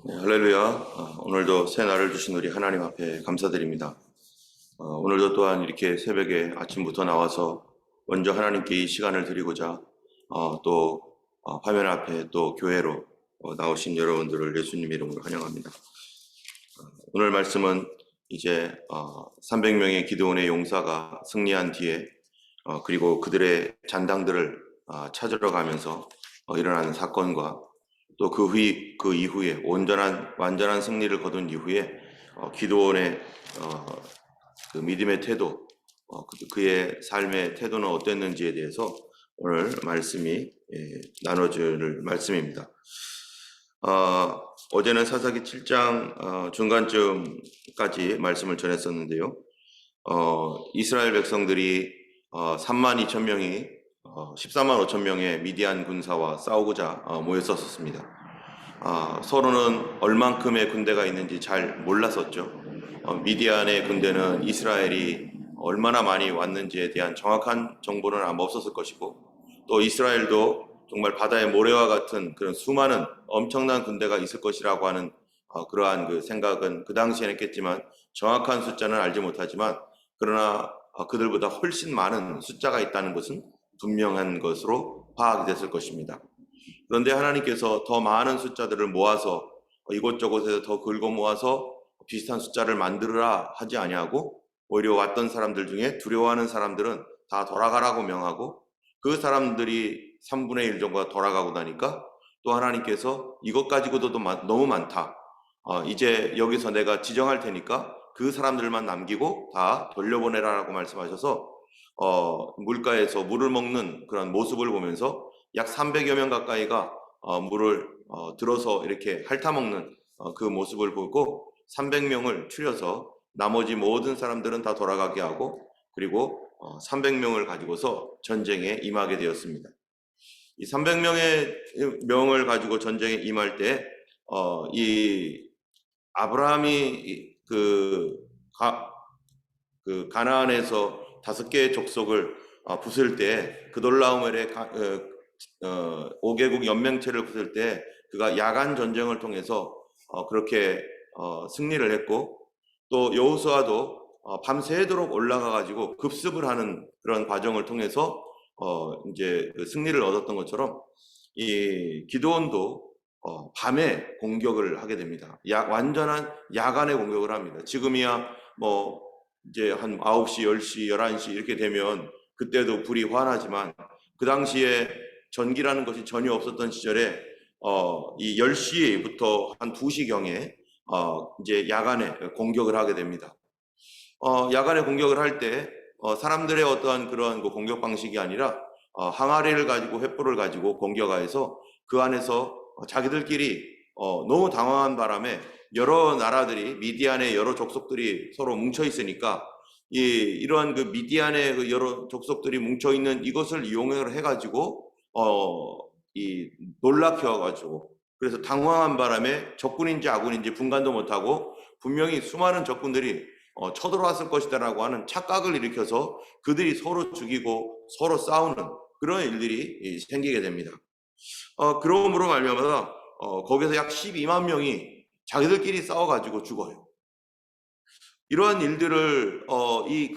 네, 할렐루야. 오늘도 새 날을 주신 우리 하나님 앞에 감사드립니다. 오늘도 또한 이렇게 새벽에 아침부터 나와서 먼저 하나님께 이 시간을 드리고자 또 화면 앞에 또 교회로 나오신 여러분들을 예수님 이름으로 환영합니다. 오늘 말씀은 이제 300명의 기드온의 용사가 승리한 뒤에 그리고 그들의 잔당들을 찾으러 가면서 일어나는 사건과 또 그 이후에 완전한 승리를 거둔 이후에 기드온의 그 믿음의 태도, 그의 삶의 태도는 어땠는지에 대해서 오늘 말씀이 나눠줄 말씀입니다. 어제는 사사기 7장 중간쯤까지 말씀을 전했었는데요. 이스라엘 백성들이 3만 2천 명이 14만 5천 명의 미디안 군사와 싸우고자 모였었습니다. 서로는 얼만큼의 군대가 있는지 잘 몰랐었죠. 미디안의 군대는 이스라엘이 얼마나 많이 왔는지에 대한 정확한 정보는 아마 없었을 것이고, 또 이스라엘도 정말 바다의 모래와 같은 그런 수많은 엄청난 군대가 있을 것이라고 하는 그러한 그 생각은 그 당시에는 했겠지만 정확한 숫자는 알지 못하지만, 그러나 그들보다 훨씬 많은 숫자가 있다는 것은 분명한 것으로 파악이 됐을 것입니다. 그런데 하나님께서 더 많은 숫자들을 모아서 이곳저곳에서 더 긁어 모아서 비슷한 숫자를 만들으라 하지 아니하고, 오히려 왔던 사람들 중에 두려워하는 사람들은 다 돌아가라고 명하고, 그 사람들이 3분의 1 정도가 돌아가고 나니까 또 하나님께서 이것 가지고도 너무 많다, 이제 여기서 내가 지정할 테니까 그 사람들만 남기고 다 돌려보내라라고 말씀하셔서 물가에서 물을 먹는 그런 모습을 보면서 약 300여 명 가까이가 물을 들어서 이렇게 핥아먹는 그 모습을 보고 300명을 추려서 나머지 모든 사람들은 다 돌아가게 하고, 그리고 300명을 가지고서 전쟁에 임하게 되었습니다. 이 300명을 가지고 전쟁에 임할 때 이 아브라함이 그 가나안에서 5개의 족속을 부술 때, 그돌라오멜의 5개국 연맹체를 부술 때 그가 야간 전쟁을 통해서 그렇게 승리를 했고, 또 여호수아도 밤새도록 올라가 가지고 급습을 하는 그런 과정을 통해서 이제 그 승리를 얻었던 것처럼, 이 기드온도 밤에 공격을 하게 됩니다. 완전한 야간에 공격을 합니다. 지금이야 뭐 이제 한 9시, 10시, 11시 이렇게 되면 그때도 불이 환하지만, 그 당시에 전기라는 것이 전혀 없었던 시절에 이 10시부터 한 2시경에 이제 야간에 공격을 하게 됩니다. 야간에 공격을 할 때 사람들의 어떠한 그런 그 공격 방식이 아니라 항아리를 가지고 횃불을 가지고 공격하여서 그 안에서 자기들끼리 너무 당황한 바람에 여러 나라들이, 미디안의 여러 족속들이 서로 뭉쳐 있으니까 이러한 그 미디안의 그 여러 족속들이 뭉쳐 있는 이것을 이용을 해가지고 놀라켜가지고, 그래서 당황한 바람에 적군인지 아군인지 분간도 못하고 분명히 수많은 적군들이 쳐들어왔을 것이다라고 하는 착각을 일으켜서 그들이 서로 죽이고 서로 싸우는 그런 일들이 생기게 됩니다. 그러므로 말미암아 거기서 약 12만 명이 자기들끼리 싸워가지고 죽어요. 이러한 일들을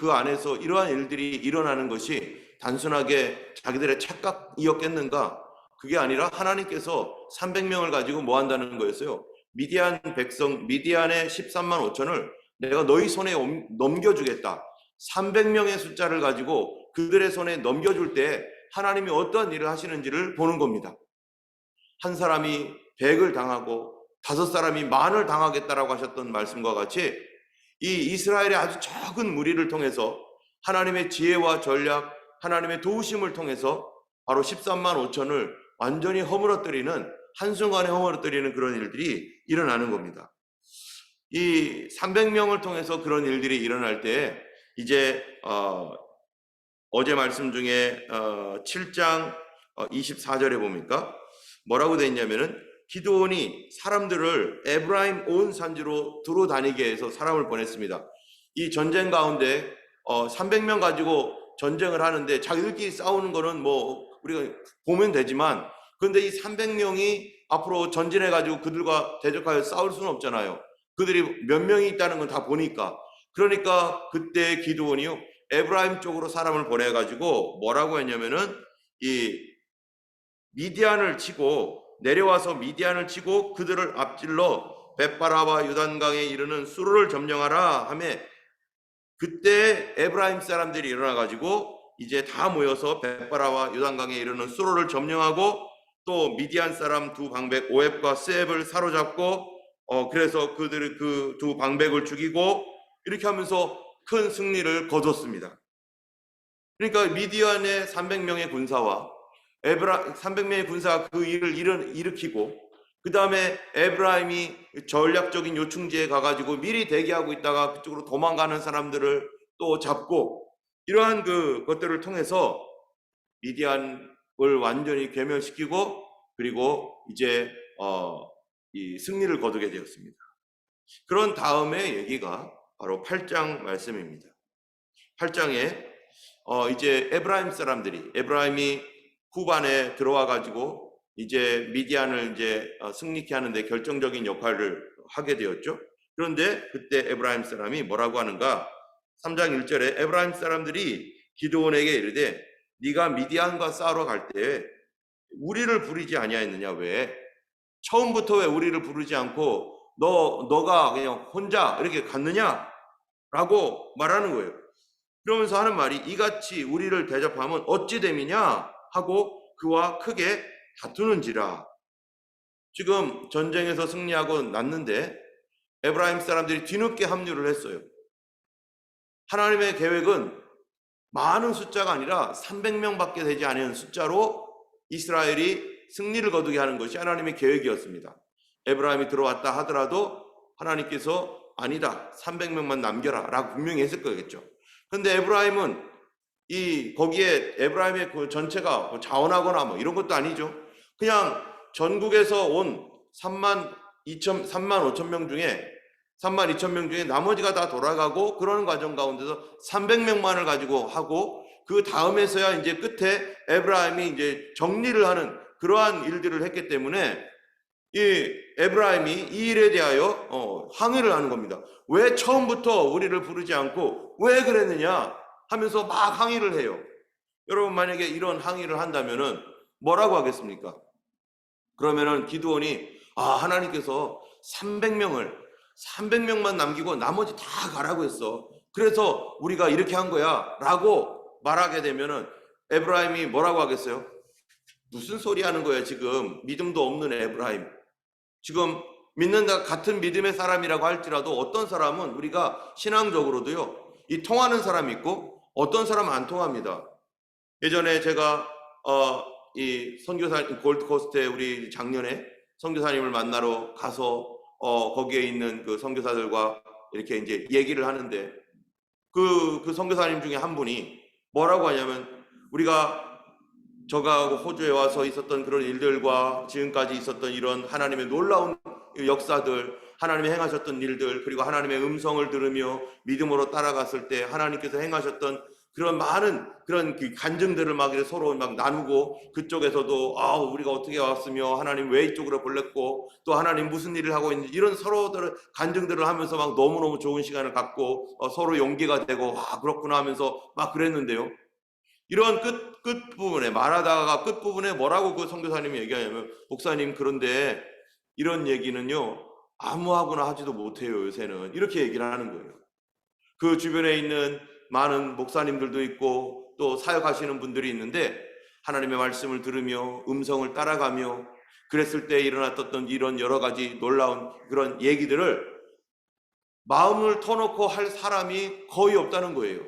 그 안에서 이러한 일들이 일어나는 것이 단순하게 자기들의 착각이었겠는가? 그게 아니라 하나님께서 300명을 가지고 뭐 한다는 거였어요. 미디안의 13만 5천을 내가 너희 손에 넘겨주겠다. 300명의 숫자를 가지고 그들의 손에 넘겨줄 때 하나님이 어떠한 일을 하시는지를 보는 겁니다. 한 사람이 100을 당하고 5사람이 10,000을 당하겠다라고 하셨던 말씀과 같이, 이 이스라엘의 아주 적은 무리를 통해서 하나님의 지혜와 전략, 하나님의 도우심을 통해서 바로 13만 5천을 완전히 허물어뜨리는, 한순간에 허물어뜨리는 그런 일들이 일어나는 겁니다. 이 300명을 통해서 그런 일들이 일어날 때 이제 어제 말씀 중에 7장 24절에 보니까 뭐라고 되어 있냐면은, 기드온이 사람들을 에브라임 온 산지로 두루 다니게 해서 사람을 보냈습니다. 이 전쟁 가운데 300명 가지고 전쟁을 하는데 자기들끼리 싸우는 거는 뭐 우리가 보면 되지만, 그런데 이 300명이 앞으로 전진해가지고 그들과 대적하여 싸울 수는 없잖아요. 그들이 몇 명이 있다는 건 다 보니까. 그러니까 그때 기드온이요, 에브라임 쪽으로 사람을 보내가지고 뭐라고 했냐면은 이 미디안을 치고 내려와서 미디안을 치고 그들을 앞질러 벳바라와 요단강에 이르는 수로를 점령하라 하며, 그때 에브라임 사람들이 일어나가지고 이제 다 모여서 벳바라와 요단강에 이르는 수로를 점령하고 또 미디안 사람 두 방백 오앱과 스앱을 사로잡고 그래서 그들을 그 두 방백을 죽이고 이렇게 하면서 큰 승리를 거뒀습니다. 그러니까 미디안의 300명의 군사와 300명의 군사가 그 일을 일으키고, 그 다음에 에브라임이 전략적인 요충지에 가가지고 미리 대기하고 있다가 그쪽으로 도망가는 사람들을 또 잡고, 이러한 것들을 통해서 미디안을 완전히 괴멸시키고, 그리고 이제 이 승리를 거두게 되었습니다. 그런 다음에 얘기가 바로 8장 말씀입니다. 8장에 이제 에브라임이 후반에 들어와 가지고 이제 미디안을 이제 승리케 하는데 결정적인 역할을 하게 되었죠. 그런데 그때 에브라임 사람이 뭐라고 하는가? 3장 1절에 에브라임 사람들이 기드온에게 이르되 네가 미디안과 싸우러 갈 때 우리를 부르지 아니하였느냐? 왜 처음부터 왜 우리를 부르지 않고 너가 그냥 혼자 이렇게 갔느냐? 라고 말하는 거예요. 그러면서 하는 말이 이같이 우리를 대접하면 어찌 됨이냐 하고 그와 크게 다투는지라. 지금 전쟁에서 승리하고 났는데 에브라임 사람들이 뒤늦게 합류를 했어요. 하나님의 계획은 많은 숫자가 아니라 300명밖에 되지 않은 숫자로 이스라엘이 승리를 거두게 하는 것이 하나님의 계획이었습니다. 에브라임이 들어왔다 하더라도 하나님께서 아니다, 300명만 남겨라 라고 분명히 했을 거겠죠. 근데 에브라임은 거기에 에브라임의 그 전체가 자원하거나 뭐 이런 것도 아니죠. 그냥 전국에서 온 3만 5천 명 중에 나머지가 다 돌아가고 그러는 과정 가운데서 300명만을 가지고 하고, 그 다음에서야 이제 끝에 에브라임이 이제 정리를 하는 그러한 일들을 했기 때문에 이 에브라임이 이 일에 대하여 항의를 하는 겁니다. 왜 처음부터 우리를 부르지 않고 왜 그랬느냐 하면서 막 항의를 해요. 여러분, 만약에 이런 항의를 한다면은 뭐라고 하겠습니까? 그러면은 기드온이 하나님께서 300명만 남기고 나머지 다 가라고 했어. 그래서 우리가 이렇게 한 거야 라고 말하게 되면은 에브라임이 뭐라고 하겠어요? 무슨 소리 하는 거야 지금. 믿음도 없는 에브라임. 지금 믿는다 같은 믿음의 사람이라고 할지라도 어떤 사람은 우리가 신앙적으로도요, 이 통하는 사람이 있고 어떤 사람은 안 통합니다. 예전에 제가 이 선교사 골드코스트에 우리 작년에 선교사님을 만나러 가서 거기에 있는 그 선교사들과 이렇게 이제 얘기를 하는데 그 선교사님 중에 한 분이 뭐라고 하냐면, 우리가 저가 호주에 와서 있었던 그런 일들과 지금까지 있었던 이런 하나님의 놀라운 역사들, 하나님이 행하셨던 일들, 그리고 하나님의 음성을 들으며 믿음으로 따라갔을 때 하나님께서 행하셨던 그런 많은 그런 간증들을 막 서로 막 나누고, 그쪽에서도 우리가 어떻게 왔으며 하나님 왜 이쪽으로 보냈고 또 하나님 무슨 일을 하고 있는지 이런 서로들 간증들을 하면서 막 너무너무 좋은 시간을 갖고 서로 용기가 되고 그렇구나 하면서 막 그랬는데요. 이런 끝부분에 말하다가 끝부분에 뭐라고 그 선교사님이 얘기하냐면, 목사님 그런데 이런 얘기는요 아무하고나 하지도 못해요 요새는, 이렇게 얘기를 하는 거예요. 그 주변에 있는 많은 목사님들도 있고 또 사역하시는 분들이 있는데 하나님의 말씀을 들으며 음성을 따라가며 그랬을 때 일어났던 이런 여러 가지 놀라운 그런 얘기들을 마음을 터놓고 할 사람이 거의 없다는 거예요.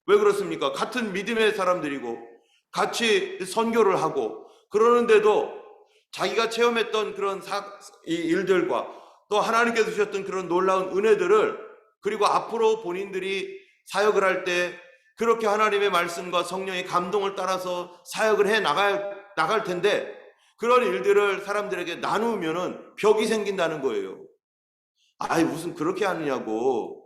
왜 그렇습니까? 같은 믿음의 사람들이고 같이 선교를 하고 그러는데도 자기가 체험했던 그런 이 일들과 또 하나님께서 주셨던 그런 놀라운 은혜들을, 그리고 앞으로 본인들이 사역을 할 때 그렇게 하나님의 말씀과 성령의 감동을 따라서 사역을 해 나갈 텐데 그런 일들을 사람들에게 나누면은 벽이 생긴다는 거예요. 무슨 그렇게 하느냐고.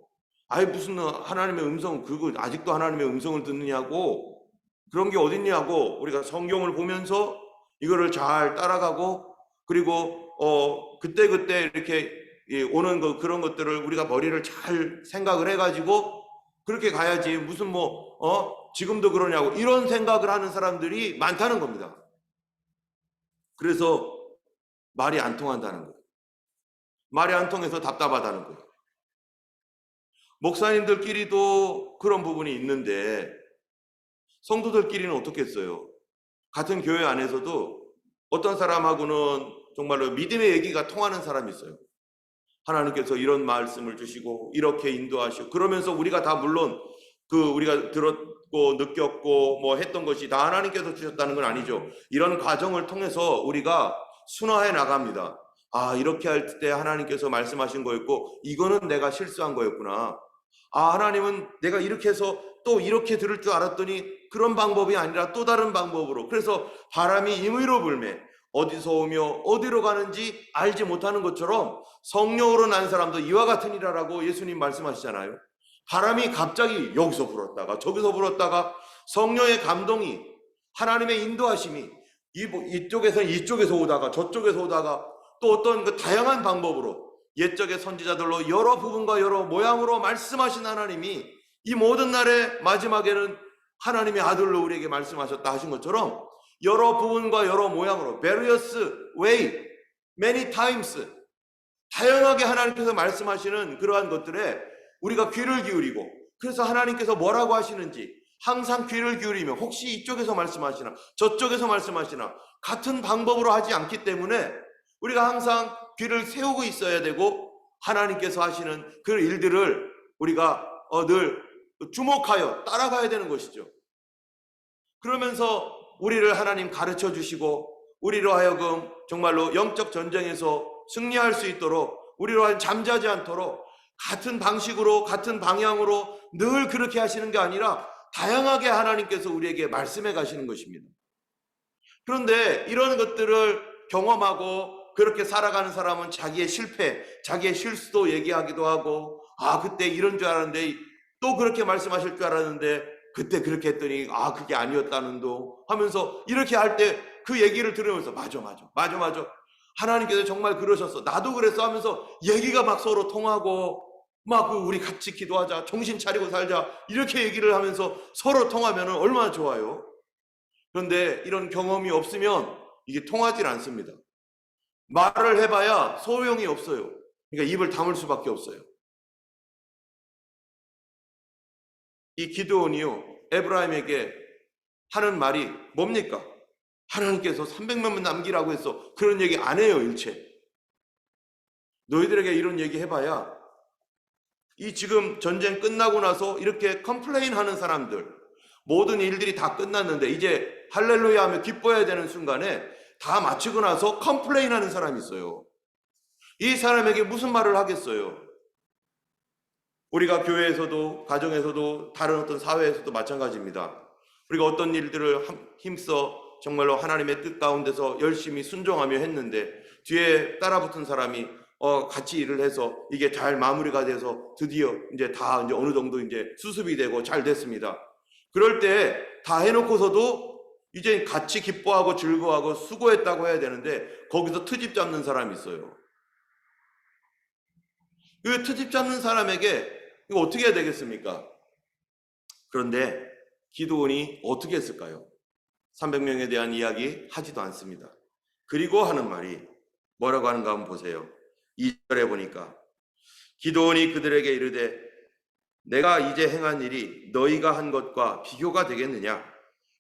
무슨 하나님의 음성, 그거 아직도 하나님의 음성을 듣느냐고. 그런 게 어딨냐고. 우리가 성경을 보면서 이거를 잘 따라가고, 그리고 그때그때 이렇게 오는 그런 것들을 우리가 머리를 잘 생각을 해가지고 그렇게 가야지, 무슨 지금도 그러냐고 이런 생각을 하는 사람들이 많다는 겁니다. 그래서 말이 안 통한다는 거예요. 말이 안 통해서 답답하다는 거예요. 목사님들끼리도 그런 부분이 있는데 성도들끼리는 어떻겠어요? 같은 교회 안에서도 어떤 사람하고는 정말로 믿음의 얘기가 통하는 사람이 있어요. 하나님께서 이런 말씀을 주시고 이렇게 인도하시고, 그러면서 우리가 다 물론 우리가 들었고 느꼈고 했던 것이 다 하나님께서 주셨다는 건 아니죠. 이런 과정을 통해서 우리가 순화해 나갑니다. 아, 이렇게 할 때 하나님께서 말씀하신 거였고 이거는 내가 실수한 거였구나. 아, 하나님은 내가 이렇게 해서 또 이렇게 들을 줄 알았더니 그런 방법이 아니라 또 다른 방법으로. 그래서 바람이 임의로 불매 어디서 오며 어디로 가는지 알지 못하는 것처럼 성령으로 난 사람도 이와 같으니라라고 예수님 말씀하시잖아요. 바람이 갑자기 여기서 불었다가 저기서 불었다가 성령의 감동이, 하나님의 인도하심이 이쪽에서 오다가 저쪽에서 오다가 또 어떤 다양한 방법으로 옛적의 선지자들로 여러 부분과 여러 모양으로 말씀하신 하나님이 이 모든 날의 마지막에는 하나님의 아들로 우리에게 말씀하셨다 하신 것처럼 여러 부분과 여러 모양으로 various way, many times 다양하게 하나님께서 말씀하시는 그러한 것들에 우리가 귀를 기울이고, 그래서 하나님께서 뭐라고 하시는지 항상 귀를 기울이며 혹시 이쪽에서 말씀하시나 저쪽에서 말씀하시나 같은 방법으로 하지 않기 때문에 우리가 항상 귀를 세우고 있어야 되고, 하나님께서 하시는 그 일들을 우리가 늘 주목하여 따라가야 되는 것이죠. 그러면서 우리를 하나님 가르쳐 주시고 우리로 하여금 정말로 영적 전쟁에서 승리할 수 있도록, 우리로 하여금 잠자지 않도록 같은 방식으로 같은 방향으로 늘 그렇게 하시는 게 아니라 다양하게 하나님께서 우리에게 말씀해 가시는 것입니다. 그런데 이런 것들을 경험하고 그렇게 살아가는 사람은 자기의 실패, 자기의 실수도 얘기하기도 하고, 아, 그때 이런 줄 알았는데 또 그렇게 말씀하실 줄 알았는데 그때 그렇게 했더니 아, 그게 아니었다는도 하면서 이렇게 할 때 그 얘기를 들으면서 맞아 하나님께서 정말 그러셨어, 나도 그랬어 하면서 얘기가 막 서로 통하고, 막 우리 같이 기도하자, 정신 차리고 살자 이렇게 얘기를 하면서 서로 통하면 얼마나 좋아요. 그런데 이런 경험이 없으면 이게 통하질 않습니다. 말을 해봐야 소용이 없어요. 그러니까 입을 다물 수밖에 없어요. 이 기드온이요, 에브라임에게 하는 말이 뭡니까? 하나님께서 300명만 남기라고 해서 그런 얘기 안 해요. 일체 너희들에게 이런 얘기 해봐야 이 지금 전쟁 끝나고 나서 이렇게 컴플레인 하는 사람들, 모든 일들이 다 끝났는데 이제 할렐루야 하며 기뻐해야 되는 순간에 다 마치고 나서 컴플레인 하는 사람이 있어요. 이 사람에게 무슨 말을 하겠어요? 우리가 교회에서도 가정에서도 다른 어떤 사회에서도 마찬가지입니다. 우리가 어떤 일들을 힘써 정말로 하나님의 뜻 가운데서 열심히 순종하며 했는데 뒤에 따라붙은 사람이 같이 일을 해서 이게 잘 마무리가 돼서 드디어 이제 어느 정도 이제 수습이 되고 잘 됐습니다. 그럴 때 다 해놓고서도 이제 같이 기뻐하고 즐거워하고 수고했다고 해야 되는데 거기서 트집 잡는 사람이 있어요. 그 트집 잡는 사람에게 이거 어떻게 해야 되겠습니까? 그런데 기드온이 어떻게 했을까요? 300명에 대한 이야기 하지도 않습니다. 그리고 하는 말이 뭐라고 하는가 한번 보세요. 2절에 보니까 기드온이 그들에게 이르되 내가 이제 행한 일이 너희가 한 것과 비교가 되겠느냐?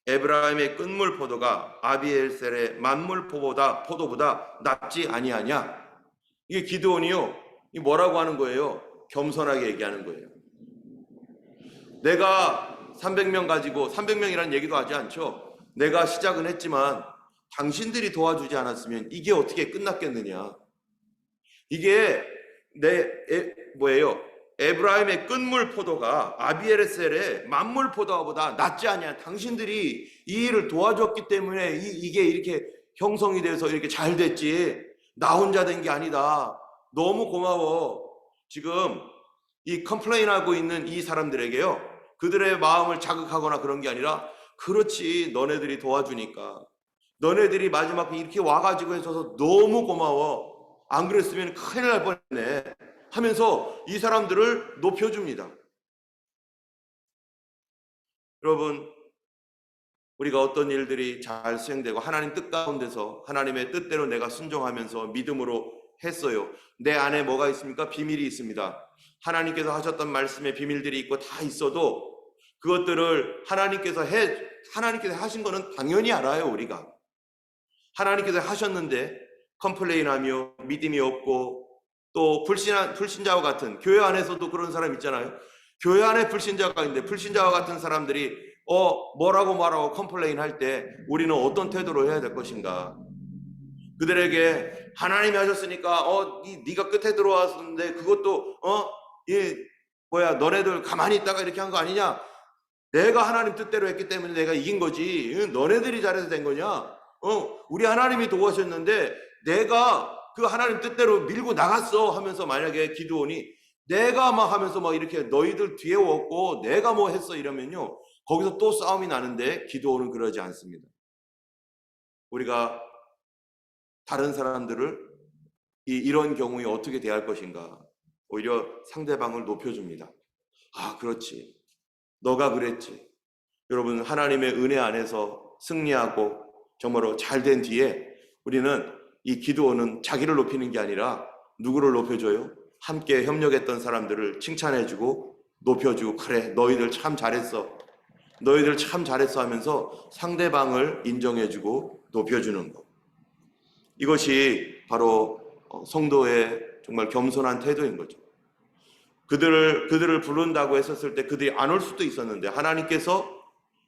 에브라임의 끝물 포도가 아비엘셀의 만물 포도보다 낫지 아니하냐? 이게 기드온이요, 이 뭐라고 하는 거예요? 겸손하게 얘기하는 거예요. 내가 300명 가지고, 300명이라는 얘기도 하지 않죠. 내가 시작은 했지만 당신들이 도와주지 않았으면 이게 어떻게 끝났겠느냐? 이게 에브라임의 끝물 포도가 아비엘셀의 만물 포도보다 낫지 않냐? 당신들이 이 일을 도와줬기 때문에 이게 이렇게 형성이 돼서 이렇게 잘 됐지, 나 혼자 된 게 아니다. 너무 고마워. 지금 이 컴플레인하고 있는 이 사람들에게요, 그들의 마음을 자극하거나 그런 게 아니라 그렇지, 너네들이 도와주니까 너네들이 마지막에 이렇게 와가지고 해줘서 너무 고마워. 안 그랬으면 큰일 날 뻔했네. 하면서 이 사람들을 높여줍니다. 여러분, 우리가 어떤 일들이 잘 수행되고 하나님 뜻 가운데서 하나님의 뜻대로 내가 순종하면서 믿음으로 했어요. 내 안에 뭐가 있습니까? 비밀이 있습니다. 하나님께서 하셨던 말씀에 비밀들이 있고 다 있어도 그것들을 하나님께서 하신 거는 당연히 알아요, 우리가. 하나님께서 하셨는데 컴플레인하며 믿음이 없고 또 불신자와 같은, 교회 안에서도 그런 사람 있잖아요. 교회 안에 불신자가 있는데 불신자와 같은 사람들이 뭐라고 말하고 컴플레인 할 때 우리는 어떤 태도로 해야 될 것인가? 그들에게 하나님이 하셨으니까 네가 끝에 들어왔었는데 그것도 너네들 가만히 있다가 이렇게 한 거 아니냐? 내가 하나님 뜻대로 했기 때문에 내가 이긴 거지. 너네들이 잘해서 된 거냐? 우리 하나님이 도와주셨는데 내가 그 하나님 뜻대로 밀고 나갔어 하면서 만약에 기드온이 내가 막 하면서 막 이렇게 너희들 뒤에 왔고 내가 뭐 했어 이러면요, 거기서 또 싸움이 나는데 기드온은 그러지 않습니다. 우리가 다른 사람들을 이런 경우에 어떻게 대할 것인가? 오히려 상대방을 높여줍니다. 아, 그렇지. 너가 그랬지. 여러분, 하나님의 은혜 안에서 승리하고 정말로 잘된 뒤에 우리는 이 기드온은 자기를 높이는 게 아니라 누구를 높여줘요? 함께 협력했던 사람들을 칭찬해주고 높여주고, 그래 너희들 참 잘했어, 너희들 참 잘했어 하면서 상대방을 인정해주고 높여주는 것. 이것이 바로 성도의 정말 겸손한 태도인 거죠. 그들을 부른다고 했었을 때 그들이 안 올 수도 있었는데 하나님께서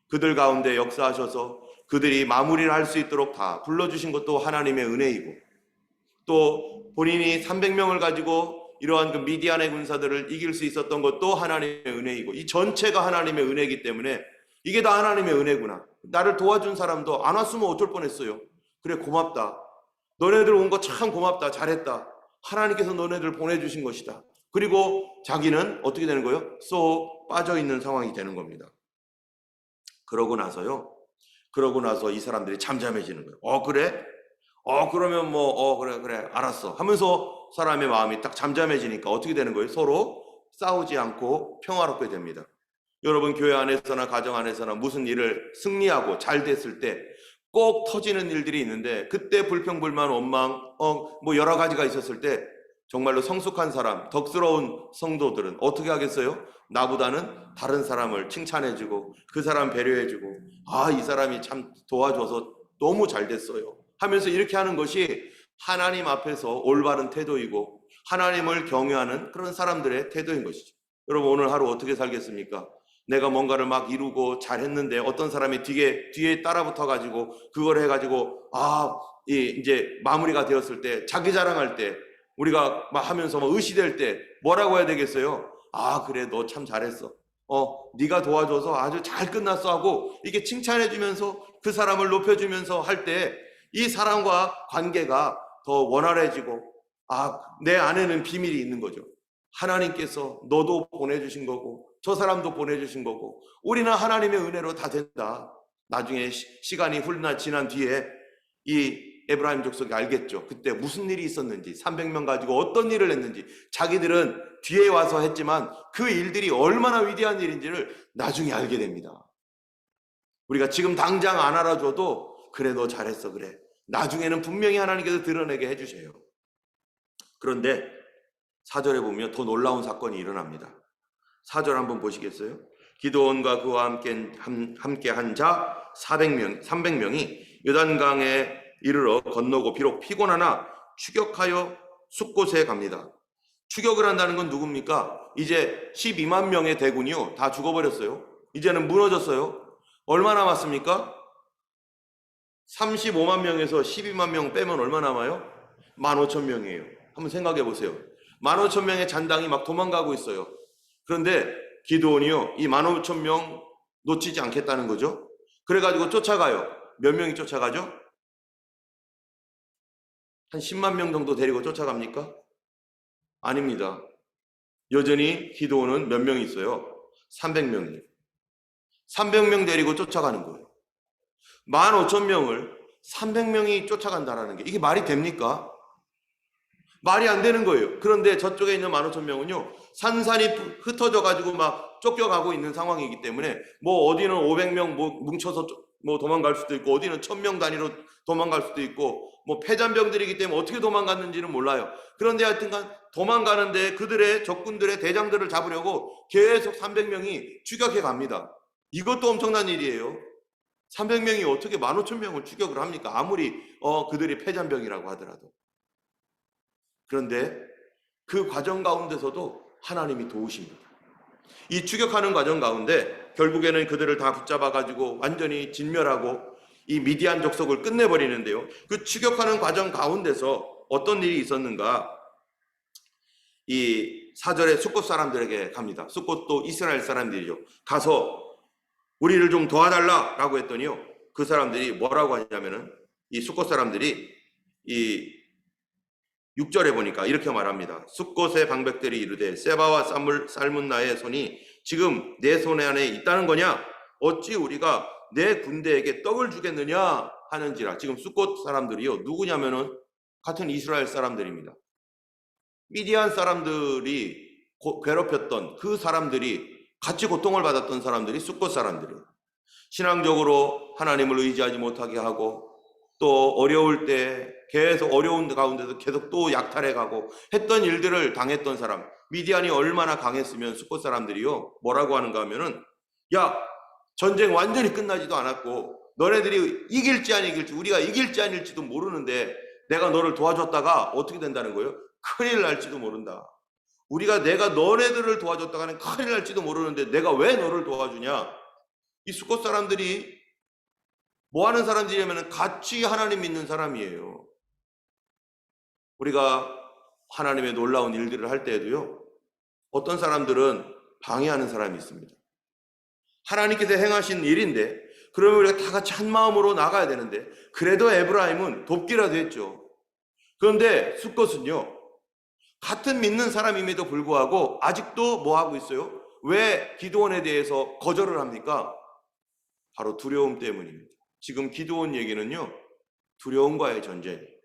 그들 가운데 역사하셔서 그들이 마무리를 할 수 있도록 다 불러주신 것도 하나님의 은혜이고, 또 본인이 300명을 가지고 이러한 그 미디안의 군사들을 이길 수 있었던 것도 하나님의 은혜이고, 이 전체가 하나님의 은혜이기 때문에 이게 다 하나님의 은혜구나. 나를 도와준 사람도 안 왔으면 어쩔 뻔했어요. 그래, 고맙다. 너네들 온 거 참 고맙다. 잘했다. 하나님께서 너네들 보내주신 것이다. 그리고 자기는 어떻게 되는 거예요? 쏙 빠져있는 상황이 되는 겁니다. 그러고 나서 이 사람들이 잠잠해지는 거예요. 그래? 그러면 그래 알았어 하면서 사람의 마음이 딱 잠잠해지니까 어떻게 되는 거예요? 서로 싸우지 않고 평화롭게 됩니다. 여러분, 교회 안에서나 가정 안에서나 무슨 일을 승리하고 잘 됐을 때 꼭 터지는 일들이 있는데, 그때 불평불만 원망 여러 가지가 있었을 때 정말로 성숙한 사람, 덕스러운 성도들은 어떻게 하겠어요? 나보다는 다른 사람을 칭찬해주고 그 사람 배려해주고, 이 사람이 참 도와줘서 너무 잘 됐어요 하면서 이렇게 하는 것이 하나님 앞에서 올바른 태도이고 하나님을 경외하는 그런 사람들의 태도인 것이죠. 여러분, 오늘 하루 어떻게 살겠습니까? 내가 뭔가를 막 이루고 잘했는데 어떤 사람이 뒤에 따라붙어 가지고 그걸 해가지고 이제 마무리가 되었을 때, 자기 자랑할 때, 우리가 막 하면서 막 의시될 때 뭐라고 해야 되겠어요? 그래 너 참 잘했어, 네가 도와줘서 아주 잘 끝났어 하고 이게 칭찬해주면서 그 사람을 높여주면서 할 때 이 사람과 관계가 더 원활해지고, 내 안에는 비밀이 있는 거죠. 하나님께서 너도 보내주신 거고 저 사람도 보내주신 거고 우리는 하나님의 은혜로 다 된다. 나중에 시간이 훌나 지난 뒤에 이 에브라임 족속이 알겠죠. 그때 무슨 일이 있었는지, 300명 가지고 어떤 일을 했는지, 자기들은 뒤에 와서 했지만 그 일들이 얼마나 위대한 일인지를 나중에 알게 됩니다. 우리가 지금 당장 안 알아줘도 그래 너 잘했어, 그래 나중에는 분명히 하나님께서 드러내게 해주세요. 그런데 4절에 보면 더 놀라운 사건이 일어납니다. 4절 한번 보시겠어요? 기드온과 그와 함께 한 자 300명이 요단강에 이르러 건너고 비록 피곤하나 추격하여 숫곳에 갑니다. 추격을 한다는 건 누굽니까? 이제 12만 명의 대군이요 다 죽어버렸어요. 이제는 무너졌어요. 얼마 남았습니까? 35만 명에서 12만 명 빼면 얼마 남아요? 15,000명이에요. 한번 생각해 보세요. 15,000명의 잔당이 막 도망가고 있어요. 그런데 기드온이요 이 15,000명 놓치지 않겠다는 거죠. 그래가지고 쫓아가요. 몇 명이 쫓아가죠? 한 10만 명 정도 데리고 쫓아갑니까? 아닙니다. 여전히 기드온은 몇 명이 있어요? 300명이에요. 300명 데리고 쫓아가는 거예요. 15,000명을 300명이 쫓아간다라는 게 이게 말이 됩니까? 말이 안 되는 거예요. 그런데 저쪽에 있는 15,000명은요, 산산이 흩어져 가지고 막 쫓겨가고 있는 상황이기 때문에 뭐 어디는 500명 뭉쳐서 뭐 도망갈 수도 있고, 어디는 1000명 단위로 도망갈 수도 있고, 뭐 패잔병들이기 때문에 어떻게 도망갔는지는 몰라요. 그런데 하여튼간 도망가는데 그들의 적군들의 대장들을 잡으려고 계속 300명이 추격해 갑니다. 이것도 엄청난 일이에요. 300명이 어떻게 15,000명을 추격을 합니까? 아무리 그들이 패잔병이라고 하더라도. 그런데 그 과정 가운데서도 하나님이 도우십니다. 이 추격하는 과정 가운데 결국에는 그들을 다 붙잡아 가지고 완전히 진멸하고 이 미디안 족속을 끝내버리는데요. 그 추격하는 과정 가운데서 어떤 일이 있었는가? 이 4절에 숫곳 사람들에게 갑니다. 숫곳도 이스라엘 사람들이죠. 가서 우리를 좀 도와달라라고 했더니요, 그 사람들이 뭐라고 하냐면은, 이 숫곳 사람들이 이 6절에 보니까 이렇게 말합니다. 숫곳의 방백들이 이르되 세바와 살문나의 손이 지금 내 손 안에 있다는 거냐? 어찌 우리가 내 군대에게 떡을 주겠느냐 하는지라. 지금 숫곳 사람들이요, 누구냐면은 같은 이스라엘 사람들입니다. 미디안 사람들이 괴롭혔던 그 사람들이, 같이 고통을 받았던 사람들이 숫곳 사람들이에요. 신앙적으로 하나님을 의지하지 못하게 하고, 또 어려울 때 계속 어려운 가운데서 계속 또 약탈해가고 했던 일들을 당했던 사람. 미디안이 얼마나 강했으면 숫곳 사람들이요, 뭐라고 하는가 하면은, 야, 전쟁 완전히 끝나지도 않았고 너네들이 이길지 안 이길지, 우리가 이길지 아닐지도 모르는데 내가 너를 도와줬다가 어떻게 된다는 거예요? 큰일 날지도 모른다. 내가 너네들을 도와줬다가는 큰일 날지도 모르는데 내가 왜 너를 도와주냐? 이 숫곳 사람들이 뭐 하는 사람들이냐면 같이 하나님 믿는 사람이에요. 우리가 하나님의 놀라운 일들을 할 때에도요, 어떤 사람들은 방해하는 사람이 있습니다. 하나님께서 행하신 일인데, 그러면 우리가 다 같이 한 마음으로 나가야 되는데, 그래도 에브라임은 돕기라도 했죠. 그런데 숫곳은요, 같은 믿는 사람임에도 불구하고 아직도 뭐 하고 있어요? 왜 기드온에 대해서 거절을 합니까? 바로 두려움 때문입니다. 지금 기드온 얘기는요, 두려움과의 전쟁이에요.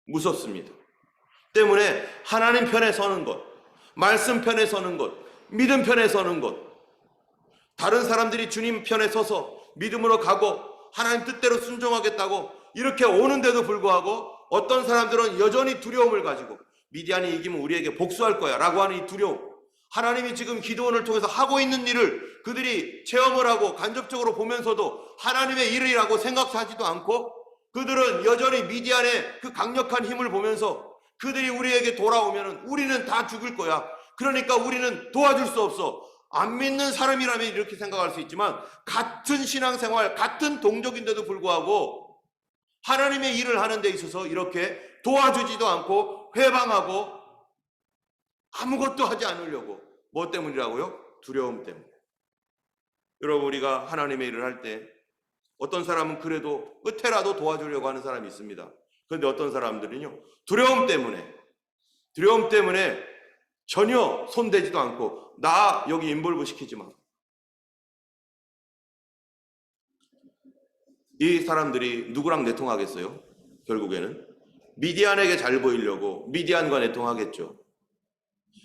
무섭습니다. 때문에 하나님 편에 서는 것, 말씀 편에 서는 것, 믿음 편에 서는 것, 다른 사람들이 주님 편에 서서 믿음으로 가고 하나님 뜻대로 순종하겠다고 이렇게 오는데도 불구하고 어떤 사람들은 여전히 두려움을 가지고, 미디안이 이기면 우리에게 복수할 거야 라고 하는 이 두려움, 하나님이 지금 기드온을 통해서 하고 있는 일을 그들이 체험을 하고 간접적으로 보면서도 하나님의 일이라고 생각하지도 않고, 그들은 여전히 미디안의 그 강력한 힘을 보면서 그들이 우리에게 돌아오면 우리는 다 죽을 거야, 그러니까 우리는 도와줄 수 없어. 안 믿는 사람이라면 이렇게 생각할 수 있지만, 같은 신앙생활, 같은 동족인데도 불구하고 하나님의 일을 하는 데 있어서 이렇게 도와주지도 않고 회방하고 아무것도 하지 않으려고. 뭐 때문이라고요? 두려움 때문에. 여러분, 우리가 하나님의 일을 할 때 어떤 사람은 그래도 끝에라도 도와주려고 하는 사람이 있습니다. 그런데 어떤 사람들은요, 두려움 때문에 전혀 손대지도 않고, 나 여기 인볼브 시키지 마. 이 사람들이 누구랑 내통하겠어요? 결국에는 미디안에게 잘 보이려고 미디안과 내통하겠죠.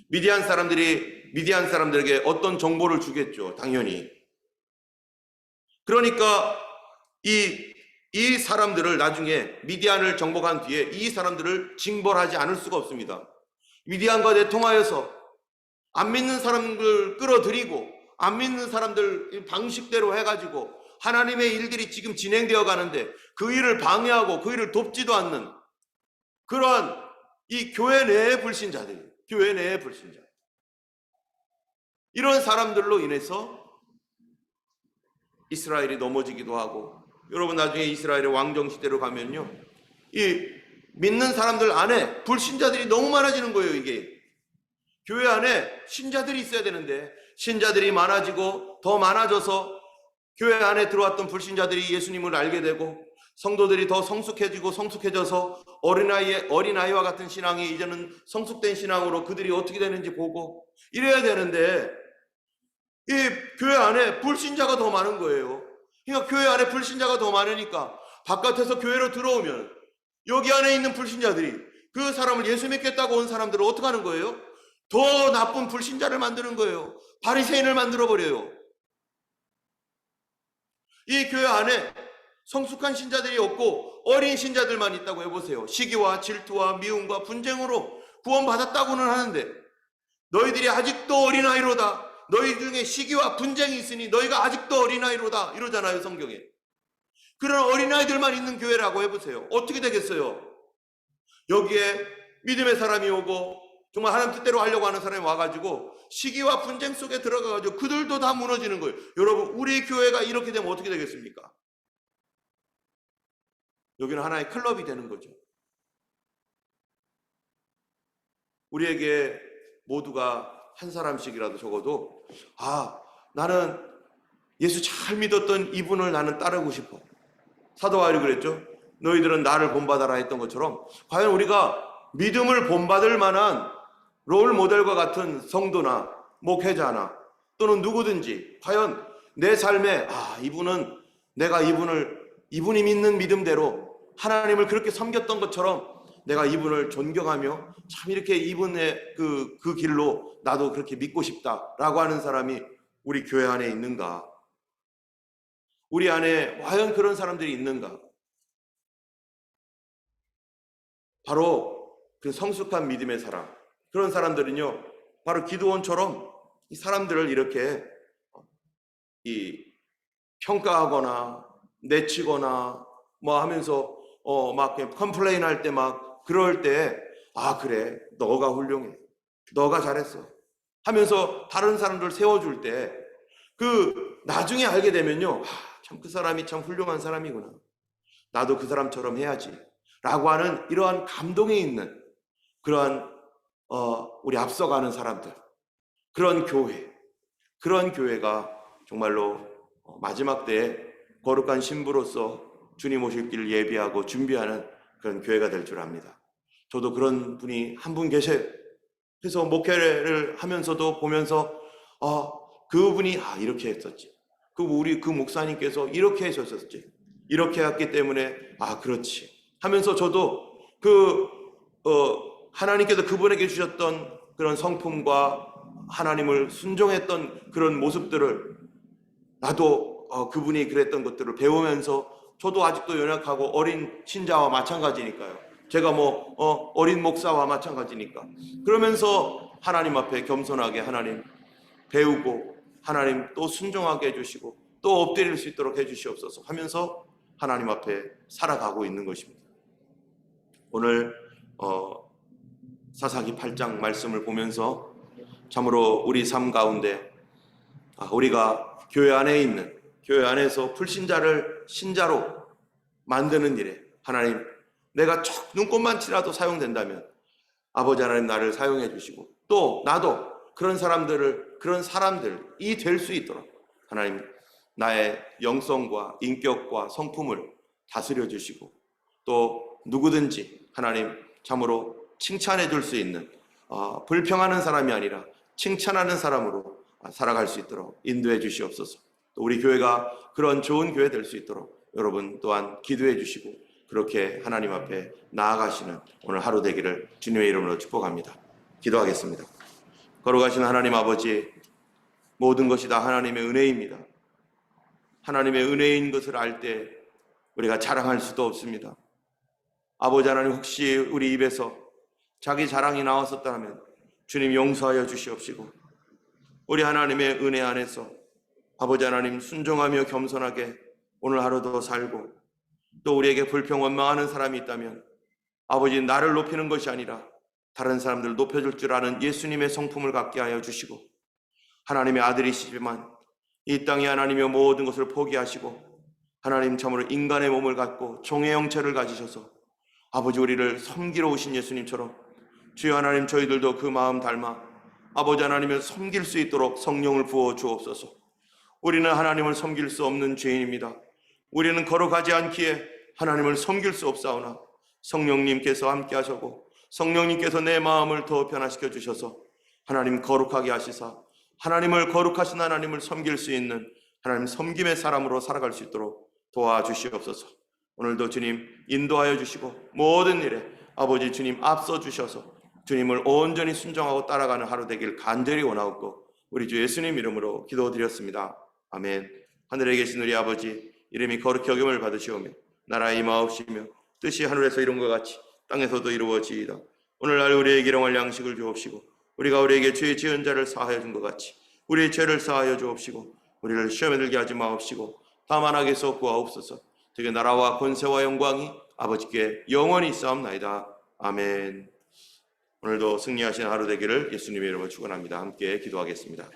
미디안 사람들에게 어떤 정보를 주겠죠. 당연히. 그러니까 이 사람들을 나중에 미디안을 정복한 뒤에 이 사람들을 징벌하지 않을 수가 없습니다. 미디안과 내통하여서 안 믿는 사람들 끌어들이고, 안 믿는 사람들 방식대로 해가지고 하나님의 일들이 지금 진행되어 가는데 그 일을 방해하고 그 일을 돕지도 않는 그러한 이 교회 내의 불신자들, 이런 사람들로 인해서 이스라엘이 넘어지기도 하고, 여러분 나중에 이스라엘의 왕정 시대로 가면요, 이 믿는 사람들 안에 불신자들이 너무 많아지는 거예요. 이게 교회 안에 신자들이 있어야 되는데 신자들이 많아지고 더 많아져서 교회 안에 들어왔던 불신자들이 예수님을 알게 되고, 성도들이 더 성숙해져서 어린아이와 같은 신앙이 이제는 성숙된 신앙으로 그들이 어떻게 되는지 보고 이래야 되는데, 이 교회 안에 불신자가 더 많은 거예요. 그러니까 교회 안에 불신자가 더 많으니까 바깥에서 교회로 들어오면 여기 안에 있는 불신자들이 그 사람을 예수 믿겠다고 온 사람들을 어떻게 하는 거예요? 더 나쁜 불신자를 만드는 거예요. 바리새인을 만들어버려요. 이 교회 안에 성숙한 신자들이 없고 어린 신자들만 있다고 해보세요. 시기와 질투와 미움과 분쟁으로 구원받았다고는 하는데 너희들이 아직도 어린아이로다. 너희 중에 시기와 분쟁이 있으니 너희가 아직도 어린아이로다. 이러잖아요, 성경에. 그런 어린아이들만 있는 교회라고 해보세요. 어떻게 되겠어요? 여기에 믿음의 사람이 오고 정말 하나님 뜻대로 하려고 하는 사람이 와가지고 시기와 분쟁 속에 들어가가지고 그들도 다 무너지는 거예요. 여러분, 우리 교회가 이렇게 되면 어떻게 되겠습니까? 여기는 하나의 클럽이 되는 거죠. 우리에게 모두가 한 사람씩이라도 적어도 나는 예수 잘 믿었던 이분을 나는 따르고 싶어. 사도 바울이 그랬죠. 너희들은 나를 본받아라 했던 것처럼 과연 우리가 믿음을 본받을 만한 롤 모델과 같은 성도나 목회자나 또는 누구든지 과연 내 삶에 내가 이분이 믿는 믿음대로 하나님을 그렇게 섬겼던 것처럼 내가 이분을 존경하며 참 이렇게 이분의 그 길로 나도 그렇게 믿고 싶다라고 하는 사람이 우리 교회 안에 있는가? 우리 안에 과연 그런 사람들이 있는가? 바로 그 성숙한 믿음의 사람, 그런 사람들은요, 바로 기드온처럼 이 사람들을 이렇게 평가하거나 내치거나 뭐 하면서 막 컴플레인 할 때 막 그럴 때 그래, 너가 훌륭해, 너가 잘했어 하면서 다른 사람들 세워줄 때 나중에 알게 되면요, 참 그 사람이 참 훌륭한 사람이구나, 나도 그 사람처럼 해야지 라고 하는 이러한 감동이 있는 그러한 우리 앞서가는 사람들, 그런 교회가 정말로 마지막 때에 거룩한 신부로서 주님 오실 길을 예비하고 준비하는 그런 교회가 될 줄 압니다. 저도 그런 분이 한 분 계세요. 그래서 목회를 하면서도 보면서 그분이 이렇게 했었지, 우리 그 목사님께서 이렇게 하셨었지, 이렇게 했기 때문에 그렇지 하면서 저도 하나님께서 그분에게 주셨던 그런 성품과 하나님을 순종했던 그런 모습들을 나도 그분이 그랬던 것들을 배우면서 저도 아직도 연약하고 어린 신자와 마찬가지니까요. 제가 어린 목사와 마찬가지니까 그러면서 하나님 앞에 겸손하게 하나님 배우고 하나님 또 순종하게 해주시고 또 엎드릴 수 있도록 해주시옵소서 하면서 하나님 앞에 살아가고 있는 것입니다. 오늘 사사기 8장 말씀을 보면서 참으로 우리 삶 가운데 우리가 교회 안에 있는, 교회 안에서 불신자를 신자로 만드는 일에 하나님, 내가 눈꼽만치라도 사용된다면 아버지 하나님 나를 사용해 주시고 또 나도 그런 사람들이 될 수 있도록 하나님 나의 영성과 인격과 성품을 다스려 주시고 또 누구든지 하나님 참으로 칭찬해 줄 수 있는 불평하는 사람이 아니라 칭찬하는 사람으로 살아갈 수 있도록 인도해 주시옵소서. 또 우리 교회가 그런 좋은 교회 될 수 있도록 여러분 또한 기도해 주시고 그렇게 하나님 앞에 나아가시는 오늘 하루 되기를 주님의 이름으로 축복합니다. 기도하겠습니다. 거룩하신 하나님 아버지, 모든 것이 다 하나님의 은혜입니다. 하나님의 은혜인 것을 알 때 우리가 자랑할 수도 없습니다. 아버지 하나님, 혹시 우리 입에서 자기 자랑이 나왔었다면 주님 용서하여 주시옵시고 우리 하나님의 은혜 안에서 아버지 하나님 순종하며 겸손하게 오늘 하루도 살고 또 우리에게 불평 원망하는 사람이 있다면 아버지 나를 높이는 것이 아니라 다른 사람들을 높여줄 줄 아는 예수님의 성품을 갖게 하여 주시고 하나님의 아들이시지만 이 땅에 하나님의 모든 것을 포기하시고 하나님 참으로 인간의 몸을 갖고 종의 형체를 가지셔서 아버지 우리를 섬기러 오신 예수님처럼 주여 하나님 저희들도 그 마음 닮아 아버지 하나님을 섬길 수 있도록 성령을 부어 주옵소서. 우리는 하나님을 섬길 수 없는 죄인입니다. 우리는 거룩하지 않기에 하나님을 섬길 수 없사오나 성령님께서 함께 하시고 성령님께서 내 마음을 더 변화시켜 주셔서 하나님 거룩하게 하시사 하나님을 거룩하신 하나님을 섬길 수 있는 하나님 섬김의 사람으로 살아갈 수 있도록 도와주시옵소서. 오늘도 주님 인도하여 주시고 모든 일에 아버지 주님 앞서 주셔서 주님을 온전히 순종하고 따라가는 하루 되길 간절히 원하옵고 우리 주 예수님 이름으로 기도드렸습니다. 아멘. 하늘에 계신 우리 아버지 이름이 거룩히 여김을 받으시오며 나라의 임하옵시며 뜻이 하늘에서 이룬 것 같이 땅에서도 이루어지이다. 오늘날 우리에게 일용할 양식을 주옵시고 우리가 우리에게 죄 지은 자를 사하여 준 것 같이 우리의 죄를 사하여 주옵시고 우리를 시험에 들게 하지 마옵시고 다만 악에서 구하옵소서. 되게 나라와 권세와 영광이 아버지께 영원히 있사옵나이다. 아멘. 오늘도 승리하신 하루 되기를 예수님의 이름으로 축원합니다. 함께 기도하겠습니다.